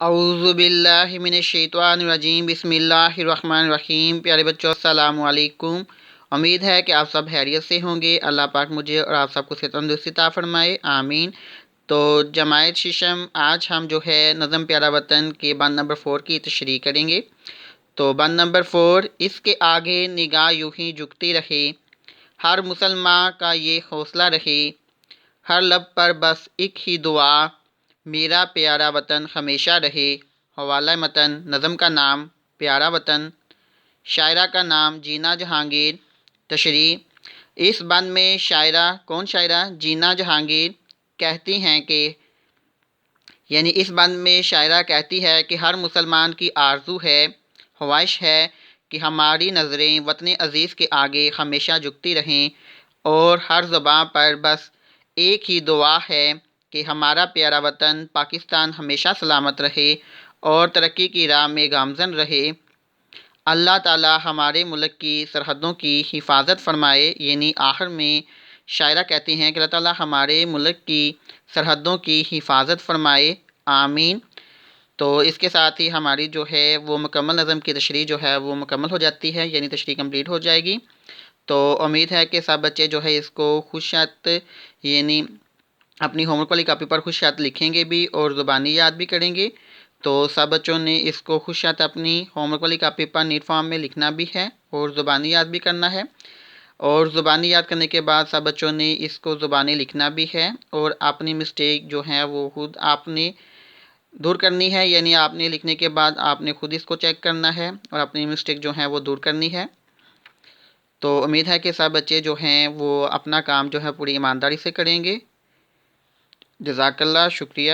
اعوذ باللہ من الشیطان الرجیم بسم اللہ الرحمن الرحیم۔ پیارے بچوں السلام علیکم۔ امید ہے کہ آپ سب خیریت سے ہوں گے۔ اللہ پاک مجھے اور آپ سب کو صحت تندرستی عطا فرمائے، آمین۔ تو جماعت ششم آج ہم جو ہے نظم پیارا وطن کے بند نمبر 4 کی تشریح کریں گے۔ تو بند نمبر 4، اس کے آگے نگاہ یوں ہی جھکتی رہے، ہر مسلمان کا یہ حوصلہ رہے، ہر لب پر بس ایک ہی دعا، میرا پیارا وطن ہمیشہ رہے۔ حوالہ متن، نظم کا نام پیارا وطن، شاعرہ کا نام جینا جہانگیر۔ تشریح: اس بند میں شاعرہ، کون شاعرہ؟ جینا جہانگیر کہتی ہیں کہ اس بند میں شاعرہ کہتی ہے کہ ہر مسلمان کی آرزو ہے، خواہش ہے کہ ہماری نظریں وطن عزیز کے آگے ہمیشہ جھکتی رہیں، اور ہر زباں پر بس ایک ہی دعا ہے کہ ہمارا پیارا وطن پاکستان ہمیشہ سلامت رہے اور ترقی کی راہ میں گامزن رہے۔ اللہ تعالی ہمارے ملک کی سرحدوں کی حفاظت فرمائے، آخر میں شاعرہ کہتی ہیں کہ اللہ تعالی ہمارے ملک کی سرحدوں کی حفاظت فرمائے، آمین۔ تو اس کے ساتھ ہی ہماری جو ہے وہ مکمل نظم کی تشریح جو ہے وہ مکمل ہو جاتی ہے، تشریح کمپلیٹ ہو جائے گی۔ تو امید ہے کہ سب بچے جو ہے اس کو خوش خط اپنی ہوم ورک والی کاپی پر خوش خط لکھیں گے بھی اور زبانی یاد بھی کریں گے۔ تو سب بچوں نے اس کو خوش خط اپنی ہوم ورک والی کاپی پر نیٹ فارم میں لکھنا بھی ہے اور زبانی یاد بھی کرنا ہے، اور زبانی یاد کرنے کے بعد سب بچوں نے اس کو زبانی لکھنا بھی ہے، اور اپنی مسٹیک جو ہے وہ خود آپ نے دور کرنی ہے، آپ نے لکھنے کے بعد آپ نے خود اس کو چیک کرنا ہے اور اپنی مسٹیک جو ہے وہ دور کرنی ہے۔ تو امید ہے کہ سب بچے جو ہیں وہ اپنا کام جو ہے پوری ایمانداری سے کریں گے۔ جزاک اللہ، شکریہ۔